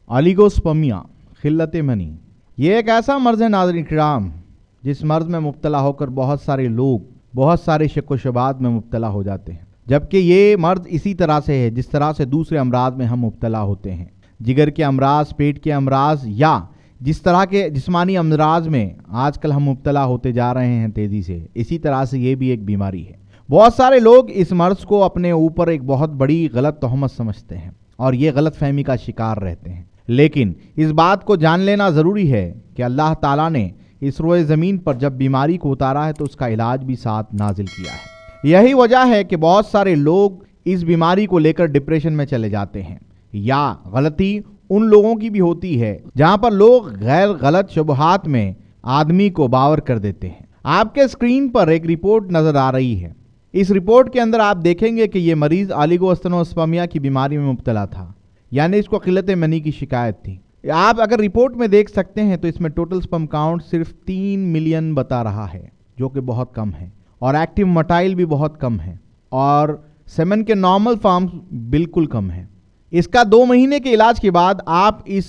Oligospermia खिल्लत money, ये एक ऐसा मर्ज है नाज़रीन किराम जिस मर्ज में मुब्तला होकर बहुत सारे लोग बहुत सारे शक व शुबहात में मुब्तला हो जाते हैं, जबकि ये मर्ज इसी तरह से है जिस तरह से दूसरे अमराज में हम मुब्तला होते हैं। जिगर के अमराज, पेट के अमराज या जिस तरह के जिस्मानी अमराज में आजकल हम मुब्तला होते जा रहे हैं तेज़ी से, इसी तरह से ये भी एक बीमारी है। बहुत सारे लोग इस मर्ज को अपने ऊपर एक बहुत बड़ी गलत तोहमत समझते हैं और ये गलत फहमी का शिकार रहते हैं। लेकिन इस बात को जान लेना ज़रूरी है कि अल्लाह ताला ने इस रोए ज़मीन पर जब बीमारी को उतारा है तो उसका इलाज भी साथ नाजिल किया है। यही वजह है कि बहुत सारे लोग इस बीमारी को लेकर डिप्रेशन में चले जाते हैं, या गलती उन लोगों की भी होती है जहां पर लोग गैर गलत शुबहात में आदमी को बावर कर देते हैं। आपके स्क्रीन पर एक रिपोर्ट नजर आ रही है। इस रिपोर्ट के अंदर आप देखेंगे कि ये मरीज ओलिगोस्पर्मिया की बीमारी में मुब्तला था, यानी इसको किल्लत मनी की शिकायत थी। आप अगर रिपोर्ट में देख सकते हैं तो इसमें टोटल स्पर्म काउंट सिर्फ 3 मिलियन बता रहा है, जो कि बहुत कम है, और एक्टिव मोटाइल भी बहुत कम है, और सेमन के नॉर्मल फॉर्म्स बिल्कुल कम है। इसका 2 महीने के इलाज के बाद आप इस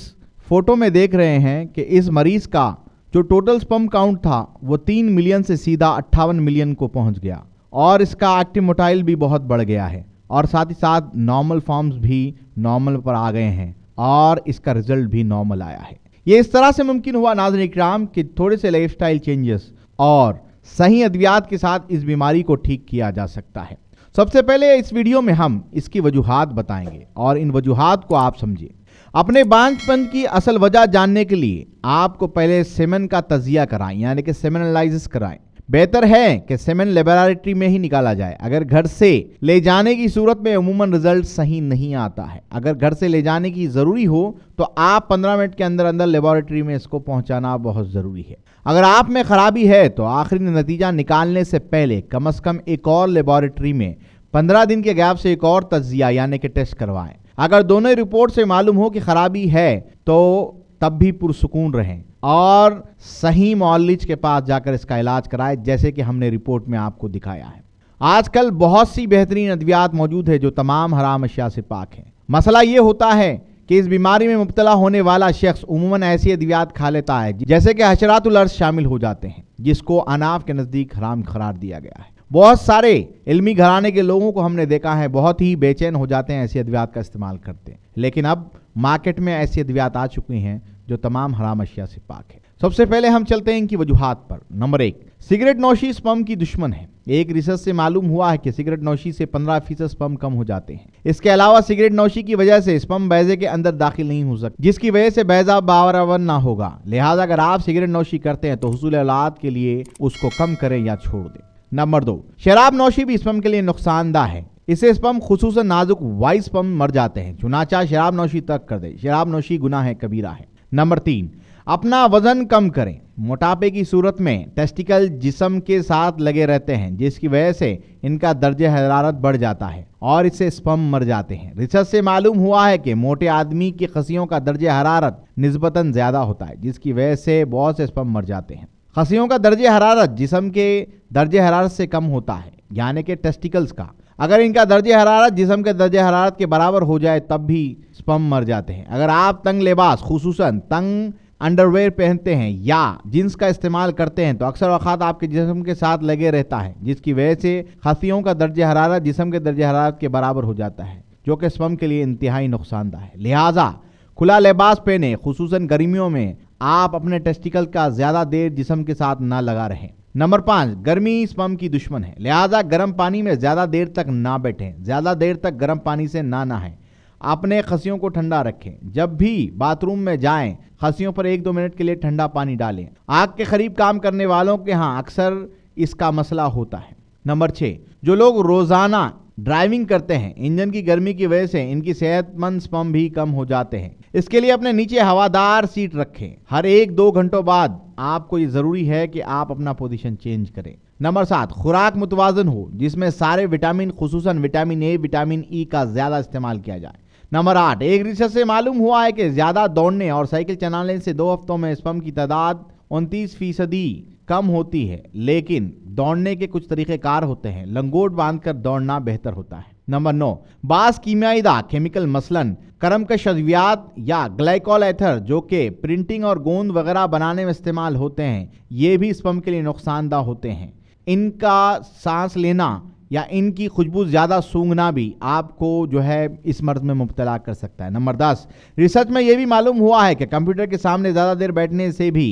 फोटो में देख रहे हैं कि इस मरीज का जो टोटल स्पर्म काउंट था वो 3 मिलियन से सीधा 58 मिलियन को पहुंच गया, और इसका एक्टिव मोटाइल भी बहुत बढ़ गया है, और साथ ही साथ नॉर्मल फॉर्म्स भी नॉर्मल पर आ गए हैं, और इसका रिजल्ट भी नॉर्मल आया है। ये इस तरह से मुमकिन हुआ नाज़रीन इकराम कि थोड़े से लाइफस्टाइल चेंजेस और सही अद्वियात के साथ इस बीमारी को ठीक किया जा सकता है। सबसे पहले इस वीडियो में हम इसकी वजूहात बताएंगे और इन वजूहात को आप समझिए। अपने बांझपन की असल वजह जानने के लिए आपको पहले सेमन का तजिया कराएं, यानी कि सेमन एनालिसिस कराएं। बेहतर है कि सेमन लेबोरेटरी में ही निकाला जाए। अगर घर से ले जाने की सूरत में अमूमन रिजल्ट सही नहीं आता है। अगर घर से ले जाने की ज़रूरी हो तो आप 15 मिनट के अंदर अंदर लेबोरेटरी में इसको पहुंचाना बहुत ज़रूरी है। अगर आप में खराबी है तो आखिरी नतीजा निकालने से पहले कम से कम एक और लेबोरेटरी में 15 दिन के गैप से एक और तजिया यानी कि टेस्ट करवाएं। अगर दोनों रिपोर्ट से मालूम हो कि खराबी है तो तब भी पुरसुकून रहें और सही मुअल्लिज के पास जाकर इसका इलाज कराएं, जैसे कि हमने रिपोर्ट में आपको दिखाया है। आजकल बहुत सी बेहतरीन अद्वियात मौजूद है जो तमाम हराम अशिया से पाक हैं। मसला ये होता है कि इस बीमारी में मुब्तला होने वाला शख्स उमूमन ऐसी अद्वियात खा लेता है जैसे कि हशरातुल अर्श शामिल हो जाते हैं, जिसको अनाफ के नज़दीक हराम करार दिया गया है। बहुत सारे इल्मी घराने के लोगों को हमने देखा है बहुत ही बेचैन हो जाते हैं ऐसी अद्वियात का इस्तेमाल करते हैं, लेकिन अब मार्केट में ऐसी अद्वियात आ चुकी हैं जो तमाम हराम अशिया से पाक है। सबसे पहले हम चलते हैं इनकी वजूहात पर। नंबर 1, सिगरेट नौशी स्पर्म की दुश्मन है। एक रिसर्च से मालूम हुआ है कि सिगरेट नौशी से 15% स्पर्म कम हो जाते हैं। इसके अलावा सिगरेट नौशी की वजह से स्पर्म बैजे के अंदर दाखिल नहीं हो सकता, जिसकी वजह से बैजा बावरावर ना होगा। लिहाजा अगर आप सिगरेट नौशी करते हैं तो हुसूल औलाद के लिए उसको कम करें या छोड़ दें। नंबर 2, शराब नौशी भी स्पर्म के लिए नुकसानदा है। इससे स्पर्म खुसूसन नाजुक वाइट स्पर्म मर जाते हैं, चुनाचा शराब नौशी तक कर दे। शराब नौशी गुनाह है कबीरा है। नंबर 3, अपना वजन कम करें। मोटापे की सूरत में टेस्टिकल जिस्म के साथ लगे रहते हैं, जिसकी वजह से इनका दर्जे हरारत बढ़ जाता है और इससे स्पर्म मर जाते हैं। रिसर्च से मालूम हुआ है कि मोटे आदमी की खसियों का दर्जे हरारत निस्बतन ज्यादा होता है, जिसकी वजह से बहुत से स्पर्म मर जाते हैं। खसियों का दर्जे हरारत जिस्म के दर्जे हरारत से कम होता है, यानी कि टेस्टिकल्स का। अगर इनका दर्जे हरारत जिस्म के दर्जे हरारत के बराबर हो जाए तब भी स्पर्म मर जाते हैं। अगर आप तंग लिबास खुसूसन तंग अंडरवेयर पहनते हैं या जींस का इस्तेमाल करते हैं तो अक्सर वक़ात आपके जिस्म के साथ लगे रहता है, जिसकी वजह से खसियों का दर्जे हरारत जिस्म के दर्जे हरारत के बराबर हो जाता है, जो कि स्पर्म के लिए इंतहाई नुकसानदा है। लिहाजा खुला लिबास पहने, खुसूसन गर्मियों में आप अपने टेस्टिकल का ज्यादा देर जिस्म के साथ ना लगा रहें। नंबर 5, गर्मी स्पर्म की दुश्मन है। लिहाजा गर्म पानी में ज्यादा देर तक ना बैठें, ज्यादा देर तक गर्म पानी से ना नहाएं। अपने खसियों को ठंडा रखें। जब भी बाथरूम में जाएं, खसियों पर 1-2 मिनट के लिए ठंडा पानी डालें। आग के करीब काम करने वालों के यहाँ अक्सर इसका मसला होता है। नंबर 6, जो लोग रोजाना ड्राइविंग करते हैं, इंजन की गर्मी की वजह से इनकी सेहतमंद स्पर्म भी कम हो जाते हैं। इसके लिए अपने नीचे हवादार सीट रखें। हर 1-2 घंटों बाद आपको ये जरूरी है कि आप अपना पोजीशन चेंज करें। नंबर 7, खुराक मुतवाजन हो, जिसमें सारे विटामिन खुसूसन विटामिन ए, विटामिन ई का ज्यादा इस्तेमाल किया जाए। नंबर 8, एक रिसर्च से मालूम हुआ है कि ज्यादा दौड़ने और साइकिल चलाने से 2 हफ्तों में स्पर्म की तादाद 29% कम होती है, लेकिन दौड़ने के कुछ तरीक़ेकार होते हैं। लंगोट बांधकर दौड़ना बेहतर होता है। नंबर 9, बास कीमियाई दा केमिकल मसलन कर्मकश अद्वियात या ग्लाइकोल एथर जो कि प्रिंटिंग और गोंद वगैरह बनाने में इस्तेमाल होते हैं, ये भी स्पर्म के लिए नुकसानदा होते हैं। इनका सांस लेना या इनकी खुशबू ज़्यादा सूंघना भी आपको जो है इस मर्ज में मुब्तला कर सकता है। नंबर 10, रिसर्च में ये भी मालूम हुआ है कि कंप्यूटर के सामने ज़्यादा देर बैठने से भी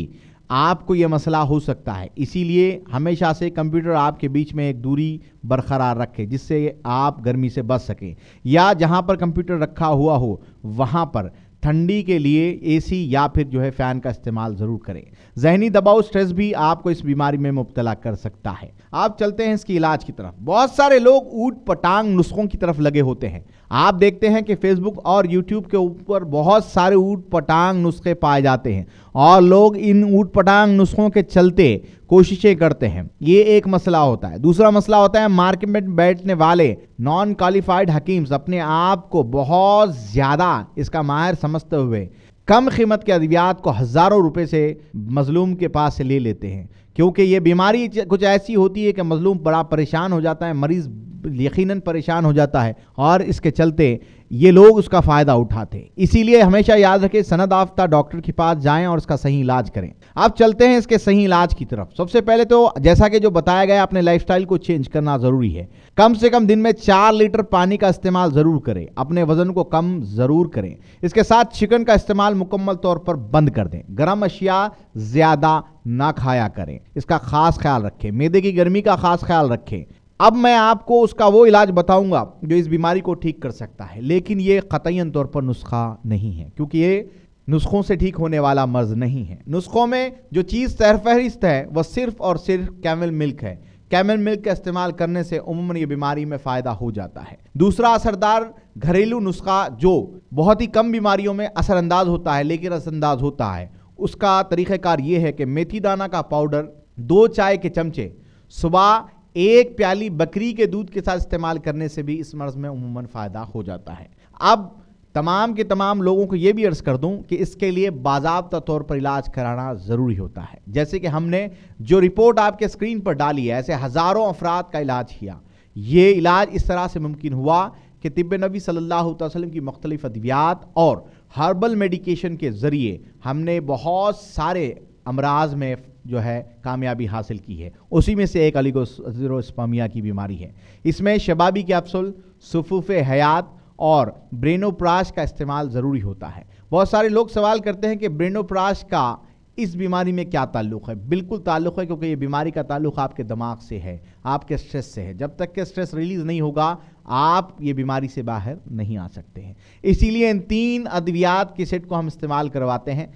आपको ये मसला हो सकता है। इसीलिए हमेशा से कंप्यूटर आपके बीच में एक दूरी बरकरार रखें जिससे आप गर्मी से बच सकें, या जहाँ पर कंप्यूटर रखा हुआ हो वहाँ पर ठंडी के लिए एसी या फिर जो है फ़ैन का इस्तेमाल ज़रूर करें। ज़हनी दबाव, स्ट्रेस भी आपको इस बीमारी में मुब्तला कर सकता है। आप चलते हैं इसकी इलाज की तरफ। बहुत सारे लोग ऊट पटांग नुस्खों की तरफ लगे होते हैं। आप देखते हैं कि फेसबुक और यूट्यूब के ऊपर बहुत सारे ऊट पटांग नुस्खे पाए जाते हैं और लोग इन ऊट पटांग नुस्खों के चलते कोशिशें करते हैं। ये एक मसला होता है। दूसरा मसला होता है मार्केट में बैठने वाले नॉन क्वालिफाइड हकीम्स अपने आप को बहुत ज़्यादा इसका माहिर समझते हुए कम कीमत के अद्वियात को हज़ारों रुपए से मजलूम के पास से ले लेते हैं, क्योंकि ये बीमारी कुछ ऐसी होती है कि मजलूम बड़ा परेशान हो जाता है, मरीज़ यकीनन परेशान हो जाता है और इसके चलते ये लोग उसका फ़ायदा उठाते हैं। इसीलिए हमेशा याद रखें, सनद याफ्ता डॉक्टर के पास जाएं और इसका सही इलाज करें। आप चलते हैं इसके सही इलाज की तरफ। सबसे पहले तो जैसा कि जो बताया गया, अपने लाइफस्टाइल को चेंज करना ज़रूरी है। कम से कम दिन में 4 लीटर पानी का इस्तेमाल ज़रूर करें। अपने वज़न को कम ज़रूर करें। इसके साथ चिकन का इस्तेमाल मुकम्मल तौर पर बंद कर दें। गर्म अशिया ज़्यादा ना खाया करें, इसका ख़ास ख्याल रखें। मैदे की गर्मी का ख़ास ख्याल रखें। अब मैं आपको उसका वो इलाज बताऊंगा जो इस बीमारी को ठीक कर सकता है, लेकिन ये क़तईन तौर पर नुस्खा नहीं है, क्योंकि ये नुस्खों से ठीक होने वाला मर्ज नहीं है। नुस्खों में जो चीज़ सरफहरिस्त है वह सिर्फ और सिर्फ कैमल मिल्क है। कैमल मिल्क का इस्तेमाल करने से उम्मन ये बीमारी में फ़ायदा हो जाता है। दूसरा असरदार घरेलू नुस्खा जो बहुत ही कम बीमारियों में असरअंदाज होता है, लेकिन असरअंदाज होता है, उसका तरीक़ाकार ये है कि मेथी दाना का पाउडर 2 चाय के चमचे सुबह 1 प्याली बकरी के दूध के साथ इस्तेमाल करने से भी इस मर्ज में उम्मन फ़ायदा हो जाता है। अब तमाम के तमाम लोगों को ये भी अर्ज़ कर दूं कि इसके लिए बाज़ाब्ता तौर पर इलाज कराना ज़रूरी होता है। जैसे कि हमने जो रिपोर्ट आपके स्क्रीन पर डाली है, ऐसे हज़ारों अफराद का इलाज किया। ये इलाज इस तरह से मुमकिन हुआ कि तिब्ब नबी सल्लल्लाहु अलैहि वसल्लम की मुख्तलिफ अद्वियात और हर्बल मेडिकेशन के ज़रिए हमने बहुत सारे अमराज में जो है कामयाबी हासिल की है। उसी में से एक ओलिगोस्पर्मिया की बीमारी है। इसमें शबाबी कैप्सूल, सुफूफ़े हयात और ब्रेनोप्राश का इस्तेमाल ज़रूरी होता है। बहुत सारे लोग सवाल करते हैं कि ब्रेनोप्राश का इस बीमारी में क्या ताल्लुक़ है। बिल्कुल ताल्लुक़ है, क्योंकि ये बीमारी का ताल्लुक़ आपके दिमाग से है, आपके स्ट्रेस से है। जब तक कि स्ट्रेस रिलीज़ नहीं होगा आप ये बीमारी से बाहर नहीं आ सकते हैं। इसीलिए इन 3 अद्वियात के सेट को हम इस्तेमाल करवाते हैं।